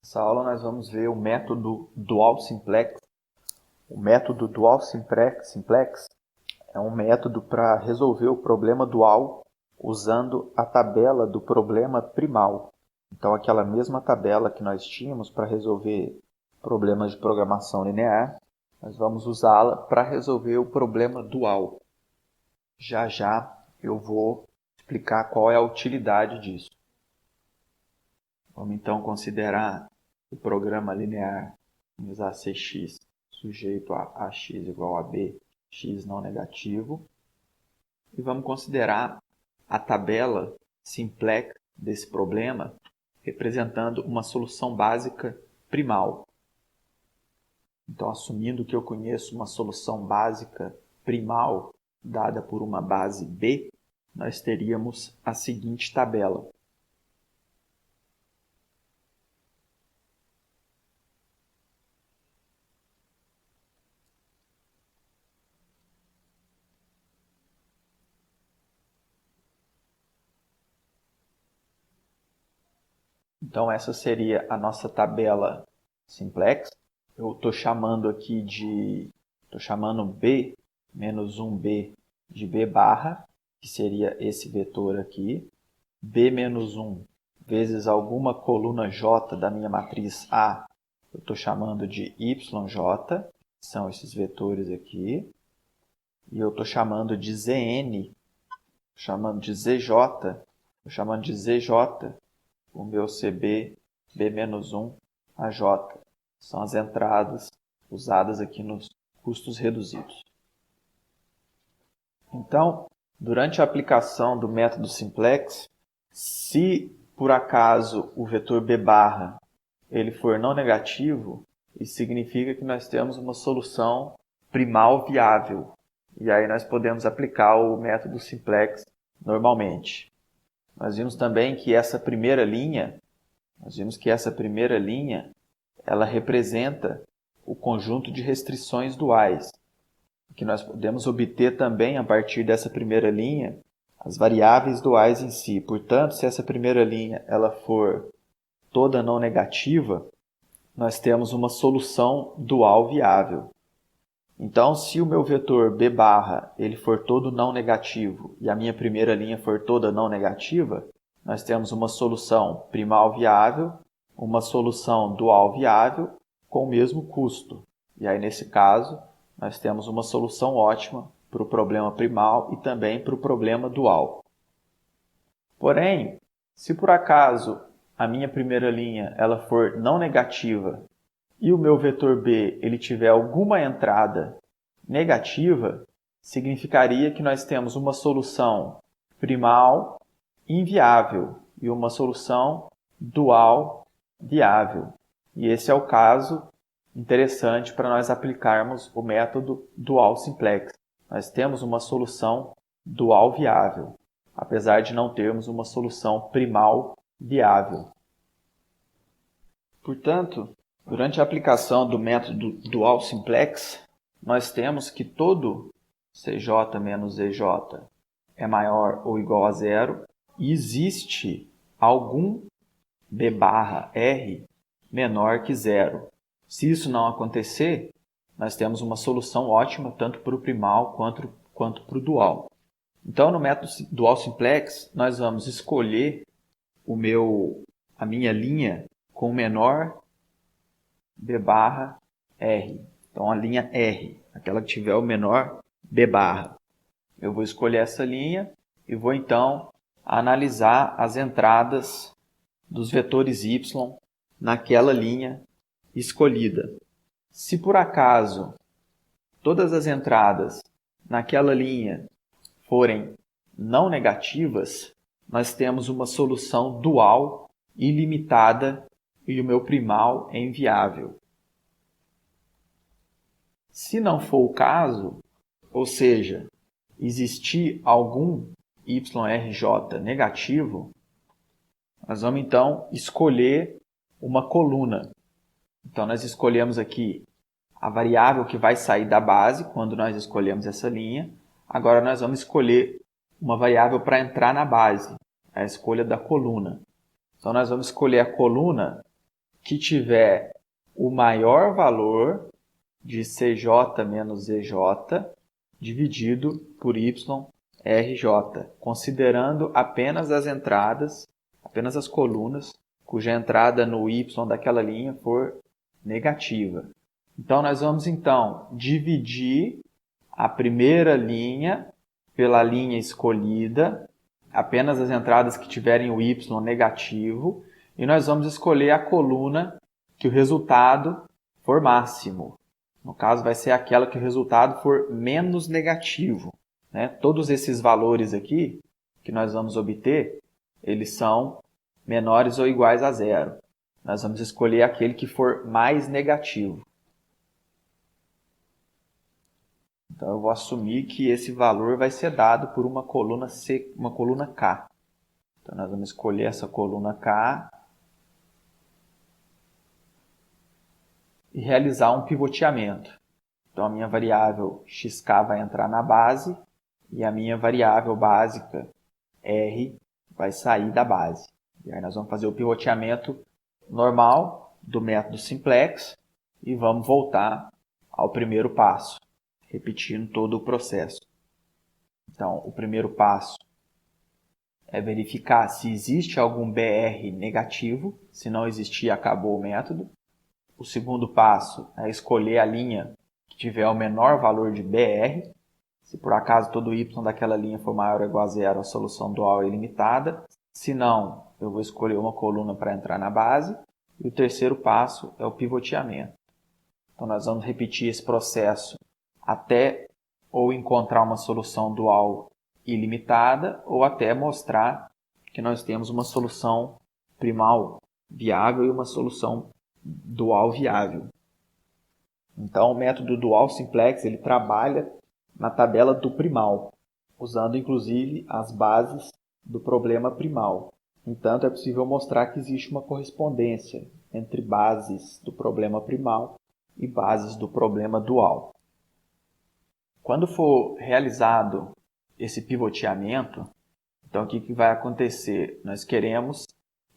Nessa aula nós vamos ver o método Dual Simplex. O método Dual Simplex é um método para resolver o problema dual usando a tabela do problema primal. Então, aquela mesma tabela que nós tínhamos para resolver problemas de programação linear, nós vamos usá-la para resolver o problema dual. Já já eu vou explicar qual é a utilidade disso. Vamos então considerar o programa linear, vamos usar Cx sujeito a ax igual a b, x não negativo. E vamos considerar a tabela simplex desse problema, representando uma solução básica primal. Então, assumindo que eu conheço uma solução básica primal dada por uma base B, nós teríamos a seguinte tabela. Então, essa seria a nossa tabela simplex. Eu estou chamando aqui estou chamando B menos 1B de B barra, que seria esse vetor aqui. B menos 1 vezes alguma coluna J da minha matriz A, eu estou chamando de YJ, são esses vetores aqui. E eu estou chamando de ZN, chamando de ZJ, estou chamando de ZJ, o meu CB, B-1, AJ. São as entradas usadas aqui nos custos reduzidos. Então, durante a aplicação do método simplex, se por acaso o vetor B barra ele for não negativo, isso significa que nós temos uma solução primal viável. E aí nós podemos aplicar o método simplex normalmente. Nós vimos também que essa primeira linha, ela representa o conjunto de restrições duais, que nós podemos obter também a partir dessa primeira linha as variáveis duais em si. Portanto, se essa primeira linha ela for toda não negativa, nós temos uma solução dual viável. Então, se o meu vetor B barra ele for todo não negativo e a minha primeira linha for toda não negativa, nós temos uma solução primal viável, uma solução dual viável com o mesmo custo. E aí, nesse caso, nós temos uma solução ótima para o problema primal e também para o problema dual. Porém, se por acaso a minha primeira linha ela for não negativa e o meu vetor B ele tiver alguma entrada negativa, significaria que nós temos uma solução primal inviável e uma solução dual viável. E esse é o caso interessante para nós aplicarmos o método dual simplex. Nós temos uma solução dual viável, apesar de não termos uma solução primal viável. Portanto, durante a aplicação do método dual simplex, nós temos que todo Cj menos Ej é maior ou igual a zero e existe algum B barra R menor que zero. Se isso não acontecer, nós temos uma solução ótima tanto para o primal quanto para o dual. Então, no método dual simplex, nós vamos escolher a minha linha com o menor B barra R. Então, a linha R, aquela que tiver o menor B barra. Eu vou escolher essa linha e vou, então, analisar as entradas dos vetores Y naquela linha escolhida. Se, por acaso, todas as entradas naquela linha forem não negativas, nós temos uma solução dual ilimitada e o meu primal é inviável. Se não for o caso, ou seja, existir algum YRJ negativo, nós vamos então escolher uma coluna. Então nós escolhemos aqui a variável que vai sair da base quando nós escolhemos essa linha. Agora nós vamos escolher uma variável para entrar na base, a escolha da coluna. Então nós vamos escolher a coluna que tiver o maior valor de CJ menos EJ dividido por YRJ, considerando apenas as entradas, apenas as colunas, cuja entrada no Y daquela linha for negativa. Então, nós vamos dividir a primeira linha pela linha escolhida, apenas as entradas que tiverem o Y negativo, e nós vamos escolher a coluna que o resultado for máximo. No caso, vai ser aquela que o resultado for menos negativo, né? Todos esses valores aqui que nós vamos obter, eles são menores ou iguais a zero. Nós vamos escolher aquele que for mais negativo. Então, eu vou assumir que esse valor vai ser dado por uma coluna C, uma coluna K. Então, nós vamos escolher essa coluna K e realizar um pivoteamento. Então, a minha variável xk vai entrar na base e a minha variável básica R vai sair da base. E aí nós vamos fazer o pivoteamento normal do método simplex e vamos voltar ao primeiro passo, repetindo todo o processo. Então, o primeiro passo é verificar se existe algum BR negativo. Se não existir, acabou o método. O segundo passo é escolher a linha que tiver o menor valor de BR. Se por acaso todo Y daquela linha for maior ou igual a zero, a solução dual é ilimitada. Se não, eu vou escolher uma coluna para entrar na base. E o terceiro passo é o pivoteamento. Então, nós vamos repetir esse processo até ou encontrar uma solução dual ilimitada ou até mostrar que nós temos uma solução primal viável e uma solução dual viável. Então, o método dual simplex ele trabalha na tabela do primal, usando inclusive as bases do problema primal. Entanto, é possível mostrar que existe uma correspondência entre bases do problema primal e bases do problema dual. Quando for realizado esse pivoteamento, então o que vai acontecer? Nós queremos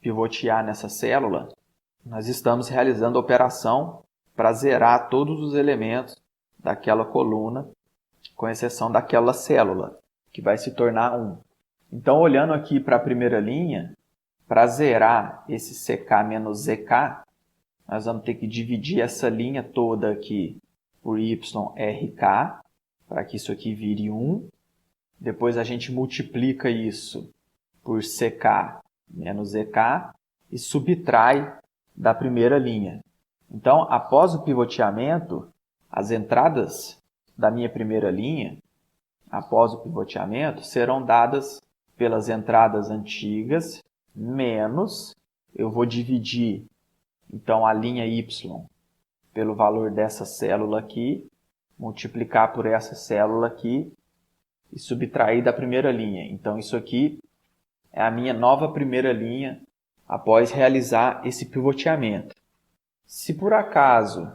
pivotear nessa célula, nós estamos realizando a operação para zerar todos os elementos daquela coluna, com exceção daquela célula, que vai se tornar 1. Então, olhando aqui para a primeira linha, para zerar esse CK menos ZK, nós vamos ter que dividir essa linha toda aqui por YRK, para que isso aqui vire 1. Depois a gente multiplica isso por CK menos EK e subtrai da primeira linha. Então, após o pivoteamento, as entradas da minha primeira linha, após o pivoteamento, serão dadas pelas entradas antigas, menos, eu vou dividir então a linha Y pelo valor dessa célula aqui, multiplicar por essa célula aqui e subtrair da primeira linha. Então, isso aqui é a minha nova primeira linha após realizar esse pivoteamento. Se por acaso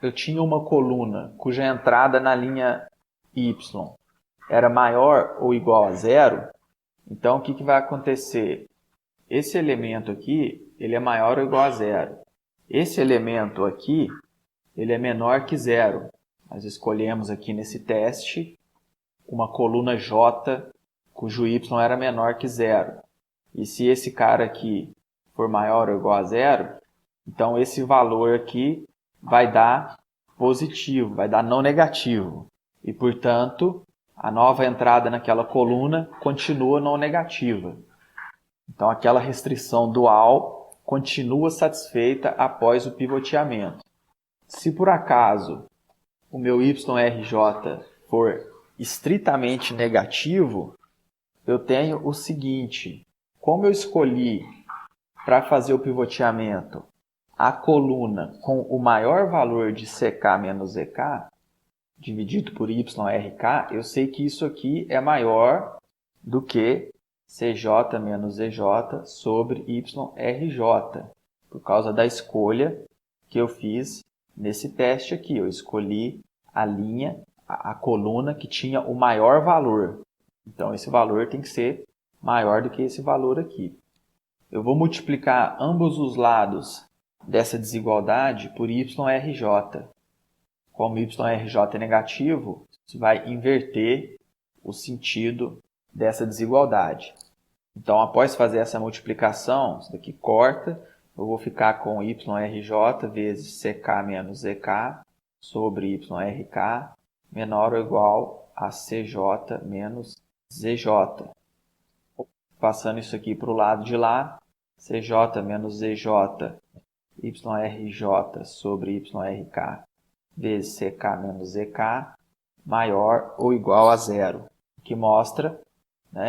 eu tinha uma coluna cuja entrada na linha Y era maior ou igual a zero, então o que vai acontecer? Esse elemento aqui ele é maior ou igual a zero. Esse elemento aqui ele é menor que zero. Nós escolhemos aqui nesse teste uma coluna J cujo Y era menor que zero. E se esse cara aqui for maior ou igual a zero, então esse valor aqui vai dar positivo, vai dar não negativo. E, portanto, a nova entrada naquela coluna continua não negativa. Então, aquela restrição dual continua satisfeita após o pivoteamento. Se por acaso o meu YRJ for estritamente negativo, eu tenho o seguinte: como eu escolhi para fazer o pivoteamento a coluna com o maior valor de CK menos EK, dividido por YRK, eu sei que isso aqui é maior do que CJ menos EJ sobre YRJ, por causa da escolha que eu fiz nesse teste aqui. Eu escolhi a linha, a coluna que tinha o maior valor. Então, esse valor tem que ser maior do que esse valor aqui. Eu vou multiplicar ambos os lados dessa desigualdade por YRJ. Como YRJ é negativo, isso vai inverter o sentido dessa desigualdade. Então, após fazer essa multiplicação, isso daqui corta, eu vou ficar com YRJ vezes CK menos ZK sobre YRK menor ou igual a CJ menos ZJ. Passando isso aqui para o lado de lá, CJ menos ZJ, YRJ sobre YRK vezes CK menos ZK maior ou igual a zero. O que mostra,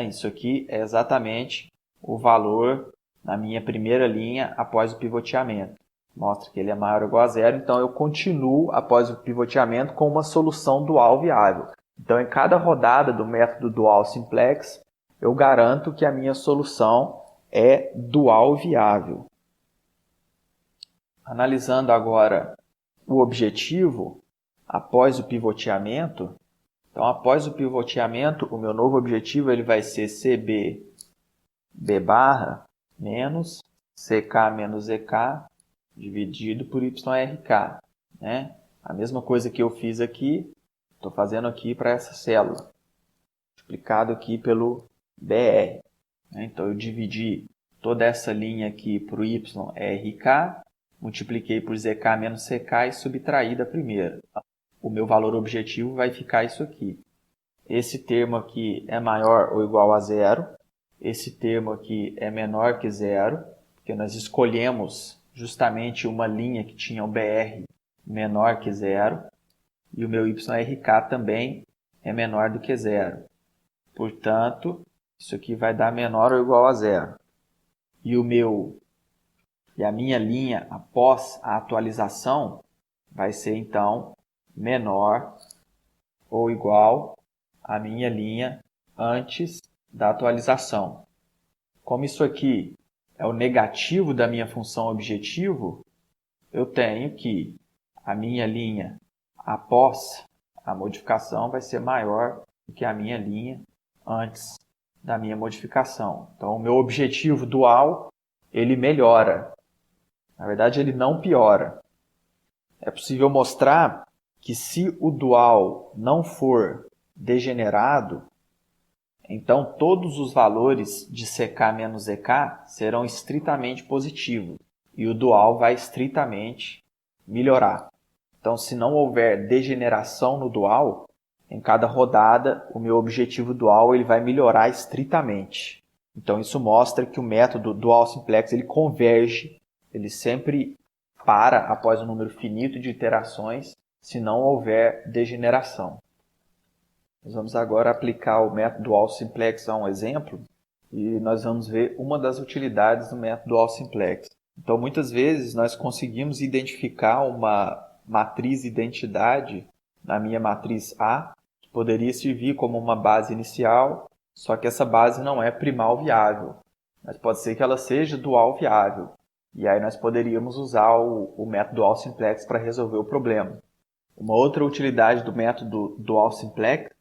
isso aqui é exatamente o valor na minha primeira linha após o pivoteamento. Mostra que ele é maior ou igual a zero, então eu continuo após o pivoteamento com uma solução dual viável. Então, em cada rodada do método dual simplex, eu garanto que a minha solução é dual viável. Analisando agora o objetivo após o pivoteamento. Então, após o pivoteamento, o meu novo objetivo ele vai ser CB B barra menos CK menos EK dividido por YRK. A mesma coisa que eu fiz aqui, estou fazendo aqui para essa célula, multiplicado aqui pelo BR. Então, eu dividi toda essa linha aqui por YRK, multipliquei por ZK menos CK e subtraí da primeira. O meu valor objetivo vai ficar isso aqui. Esse termo aqui é maior ou igual a zero. Esse termo aqui é menor que zero, porque nós escolhemos justamente uma linha que tinha o BR menor que zero. E o meu YRK também é menor do que zero. Portanto, isso aqui vai dar menor ou igual a zero. E a minha linha após a atualização vai ser então menor ou igual à minha linha antes da atualização. Como isso aqui é o negativo da minha função objetivo, eu tenho que a minha linha após a modificação vai ser maior do que a minha linha antes da minha modificação. Então, o meu objetivo dual, ele melhora. Na verdade, ele não piora. É possível mostrar que se o dual não for degenerado, então todos os valores de CK menos EK serão estritamente positivos e o dual vai estritamente melhorar. Então, se não houver degeneração no dual, em cada rodada o meu objetivo dual ele vai melhorar estritamente. Então, isso mostra que o método dual simplex ele converge, ele sempre para após um número finito de iterações, se não houver degeneração. Nós vamos agora aplicar o método dual simplex a um exemplo e nós vamos ver uma das utilidades do método dual simplex. Então, muitas vezes nós conseguimos identificar uma matriz identidade na minha matriz A, que poderia servir como uma base inicial, só que essa base não é primal viável, mas pode ser que ela seja dual viável. E aí nós poderíamos usar o método dual simplex para resolver o problema. Uma outra utilidade do método dual simplex,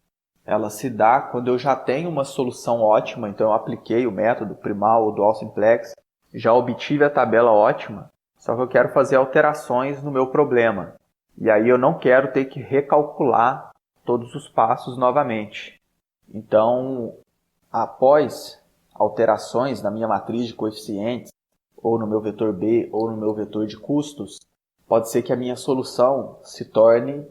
ela se dá quando eu já tenho uma solução ótima, então eu apliquei o método primal ou dual simplex, já obtive a tabela ótima, só que eu quero fazer alterações no meu problema. E aí eu não quero ter que recalcular todos os passos novamente. Então, após alterações na minha matriz de coeficientes, ou no meu vetor B, ou no meu vetor de custos, pode ser que a minha solução se torne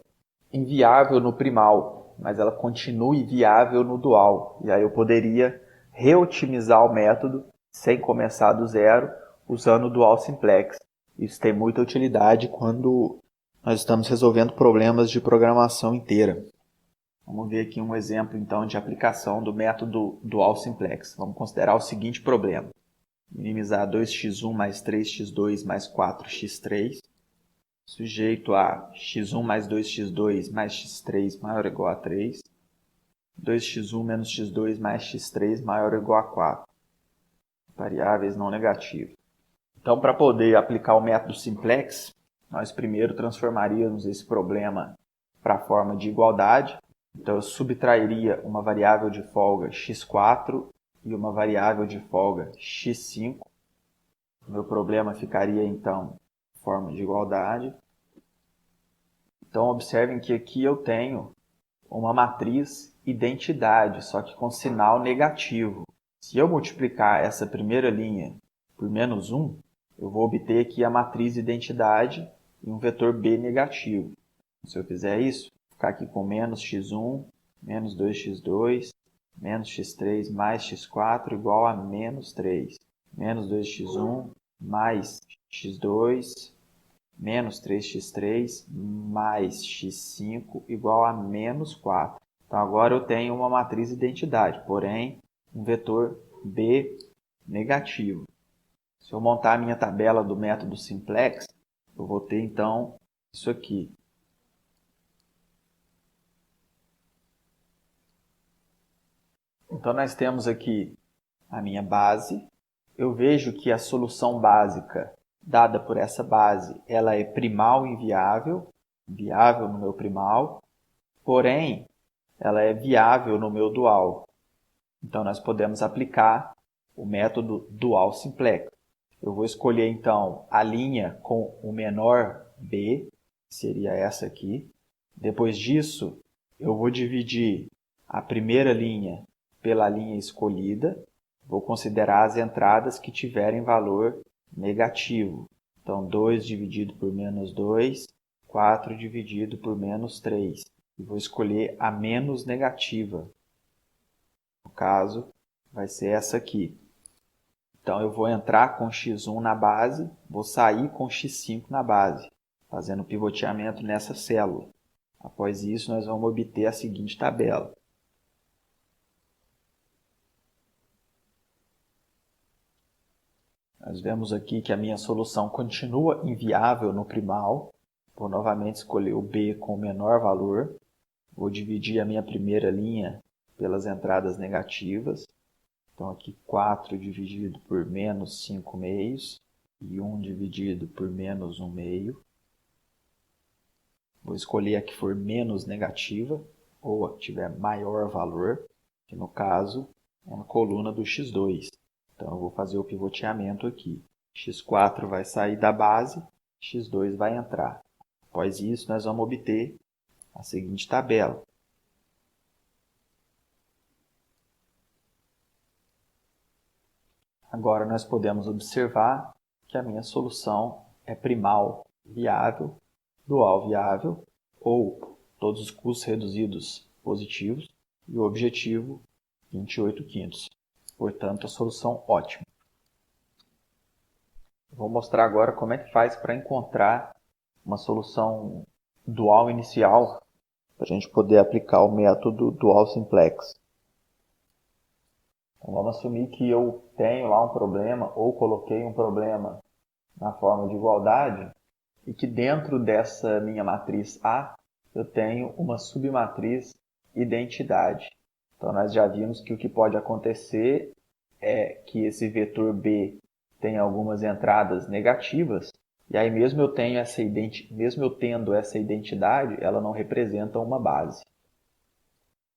inviável no primal, mas ela continue viável no dual. E aí eu poderia reotimizar o método sem começar do zero, usando o dual simplex. Isso tem muita utilidade quando nós estamos resolvendo problemas de programação inteira. Vamos ver aqui um exemplo então de aplicação do método dual simplex. Vamos considerar o seguinte problema. Minimizar 2x1 mais 3x2 mais 4x3, sujeito a x1 mais 2x2 mais x3 maior ou igual a 3, 2x1 menos x2 mais x3 maior ou igual a 4. Variáveis não negativas. Então, para poder aplicar o método simplex, nós primeiro transformaríamos esse problema para a forma de igualdade. Então, eu subtrairia uma variável de folga x4 e uma variável de folga x5. O meu problema ficaria, então, forma de igualdade. Então, observem que aqui eu tenho uma matriz identidade, só que com sinal negativo. Se eu multiplicar essa primeira linha por menos 1, eu vou obter aqui a matriz identidade e um vetor B negativo. Se eu fizer isso, vou ficar aqui com menos x1, menos 2x2, menos x3 mais x4 igual a menos 3. Menos 2x1 mais x2 menos 3x3 mais x5 igual a menos 4. Então, agora eu tenho uma matriz identidade, porém, um vetor B negativo. Se eu montar a minha tabela do método simplex, eu vou ter, então, isso aqui. Então, nós temos aqui a minha base. Eu vejo que a solução básica dada por essa base, ela é primal inviável, viável no meu primal, porém, ela é viável no meu dual. Então, nós podemos aplicar o método dual simplex. Eu vou escolher, então, a linha com o menor b, que seria essa aqui. Depois disso, eu vou dividir a primeira linha pela linha escolhida. Vou considerar as entradas que tiverem valor negativo. Então, 2 dividido por menos 2, 4 dividido por menos 3. E vou escolher a menos negativa. No caso, vai ser essa aqui. Então, eu vou entrar com x1 na base, vou sair com x5 na base, fazendo pivoteamento nessa célula. Após isso, nós vamos obter a seguinte tabela. Nós vemos aqui que a minha solução continua inviável no primal. Vou novamente escolher o B com o menor valor. Vou dividir a minha primeira linha pelas entradas negativas. Então, aqui 4 dividido por menos 5 meios e 1 dividido por menos 1 meio. Vou escolher a que for menos negativa, ou a que tiver maior valor, que no caso é a coluna do x2. Então, eu vou fazer o pivoteamento aqui. x4 vai sair da base, x2 vai entrar. Após isso, nós vamos obter a seguinte tabela. Agora, nós podemos observar que a minha solução é primal viável, dual viável, ou todos os custos reduzidos positivos, e o objetivo 28 quintos. Portanto, a solução ótima. Vou mostrar agora como é que faz para encontrar uma solução dual inicial para a gente poder aplicar o método dual simplex. Então, vamos assumir que eu tenho lá um problema ou coloquei um problema na forma de igualdade e que dentro dessa minha matriz A eu tenho uma submatriz identidade. Então, nós já vimos que o que pode acontecer é que esse vetor B tem algumas entradas negativas, e aí mesmo eu tendo essa identidade, ela não representa uma base.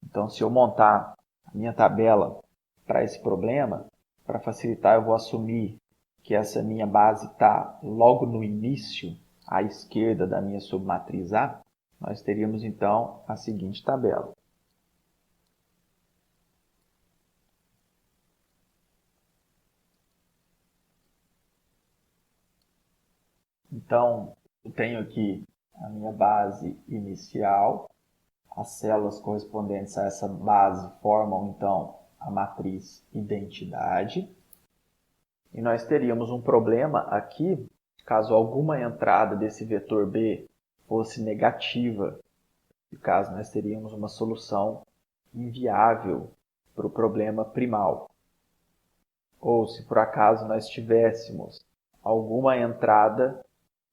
Então, se eu montar a minha tabela para esse problema, para facilitar, eu vou assumir que essa minha base está logo no início, à esquerda da minha submatriz A. Nós teríamos, então, a seguinte tabela. Então, eu tenho aqui a minha base inicial. As células correspondentes a essa base formam, então, a matriz identidade. E nós teríamos um problema aqui, caso alguma entrada desse vetor B fosse negativa. No caso, nós teríamos uma solução inviável para o problema primal. Ou se por acaso nós tivéssemos alguma entrada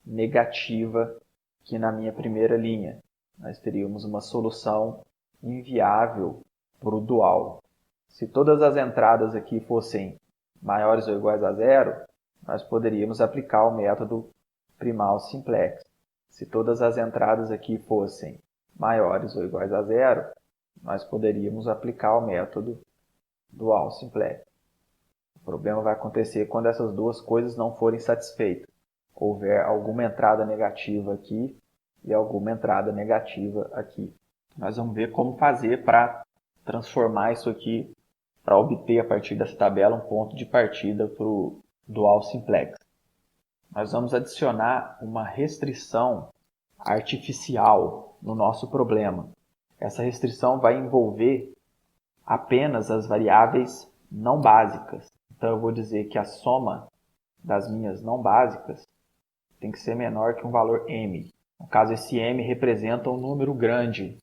negativa aqui na minha primeira linha, nós teríamos uma solução inviável para o dual. Se todas as entradas aqui fossem maiores ou iguais a zero, nós poderíamos aplicar o método primal simplex. Se todas as entradas aqui fossem maiores ou iguais a zero, nós poderíamos aplicar o método dual simplex. O problema vai acontecer quando essas duas coisas não forem satisfeitas. houver alguma entrada negativa aqui e alguma entrada negativa aqui. Nós vamos ver como fazer para transformar isso aqui, para obter a partir dessa tabela um ponto de partida para o dual simplex. Nós vamos adicionar uma restrição artificial no nosso problema. Essa restrição vai envolver apenas as variáveis não básicas. Então eu vou dizer que a soma das minhas não básicas tem que ser menor que um valor m. No caso, esse m representa um número grande,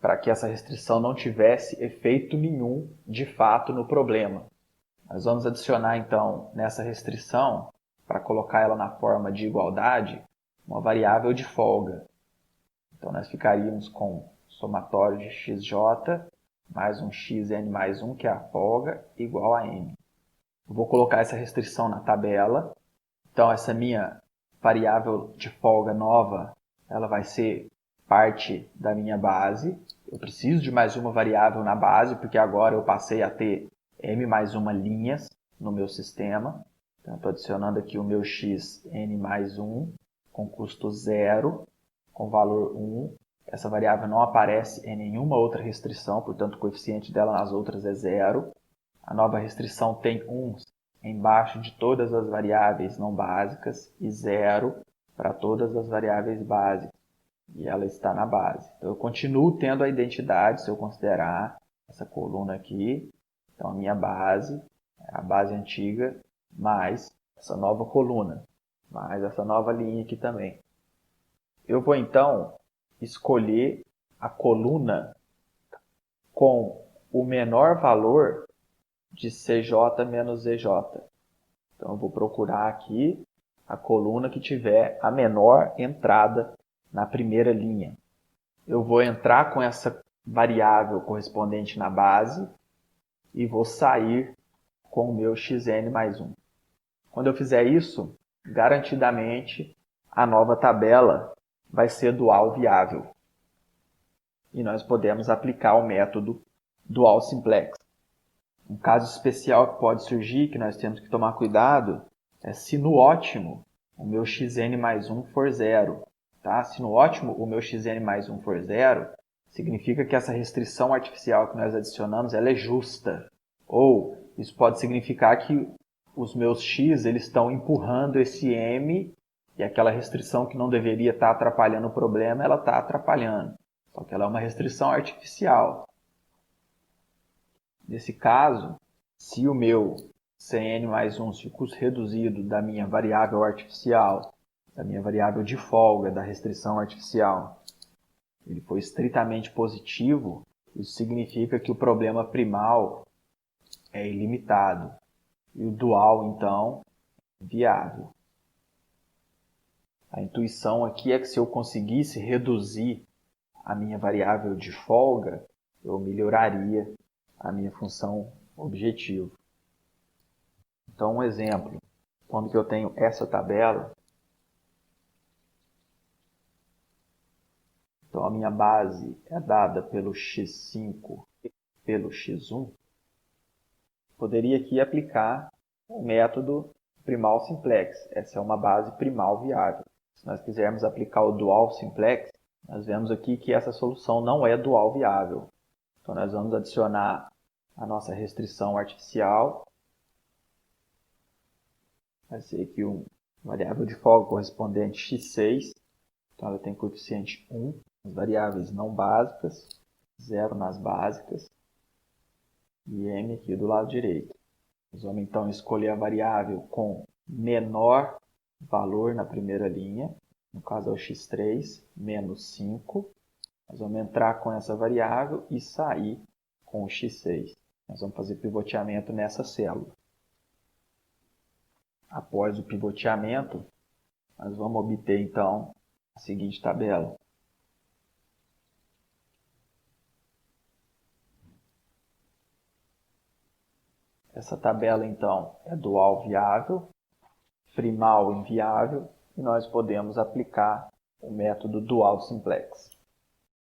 para que essa restrição não tivesse efeito nenhum de fato no problema. Nós vamos adicionar então nessa restrição, para colocar ela na forma de igualdade, uma variável de folga. Então nós ficaríamos com somatório de xj mais um xn mais 1, que é a folga, igual a m. Eu vou colocar essa restrição na tabela. Então essa minha variável de folga nova, ela vai ser parte da minha base. Eu preciso de mais uma variável na base, porque agora eu passei a ter m mais uma linhas no meu sistema. Então, estou adicionando aqui o meu xn mais 1 com custo 0, com valor 1. Essa variável não aparece em nenhuma outra restrição, portanto o coeficiente dela nas outras é 0. A nova restrição tem 1 embaixo de todas as variáveis não básicas e 0 para todas as variáveis básicas. E ela está na base. Então eu continuo tendo a identidade, se eu considerar essa coluna aqui. Então a minha base é a base antiga, mais essa nova coluna, mais essa nova linha aqui também. Eu vou então escolher a coluna com o menor valor de CJ menos EJ. Então eu vou procurar aqui a coluna que tiver a menor entrada na primeira linha. Eu vou entrar com essa variável correspondente na base e vou sair com o meu xn mais 1. Quando eu fizer isso, garantidamente a nova tabela vai ser dual viável. E nós podemos aplicar o método dual simplex. Um caso especial que pode surgir, que nós temos que tomar cuidado, é se no ótimo o meu xn mais 1 for 0. Tá? Se no ótimo o meu xn mais 1 for 0, significa que essa restrição artificial que nós adicionamos ela é justa. Ou isso pode significar que os meus x eles estão empurrando esse m e aquela restrição que não deveria estar atrapalhando o problema, ela está atrapalhando. Só que ela é uma restrição artificial. Nesse caso, se o meu Cn mais 1, se o custo reduzido da minha variável artificial, da minha variável de folga, da restrição artificial, ele for estritamente positivo, isso significa que o problema primal é ilimitado. E o dual, então, é viável. A intuição aqui é que se eu conseguisse reduzir a minha variável de folga, eu melhoraria a minha função objetivo. Então, um exemplo. Quando que eu tenho essa tabela, então a minha base é dada pelo x5 e pelo x1, poderia aqui aplicar o método primal simplex. Essa é uma base primal viável. Se nós quisermos aplicar o dual simplex, nós vemos aqui que essa solução não é dual viável. Então nós vamos adicionar a nossa restrição artificial. Vai ser aqui uma variável de folga correspondente x6. Então ela tem coeficiente 1 nas variáveis não básicas, 0 nas básicas e m aqui do lado direito. Nós vamos então escolher a variável com menor valor na primeira linha, no caso é o x3, menos 5. Nós vamos entrar com essa variável e sair com o x6. Nós vamos fazer pivoteamento nessa célula. Após o pivoteamento, nós vamos obter então a seguinte tabela. Essa tabela então é dual viável, primal inviável, e nós podemos aplicar o método dual simplex.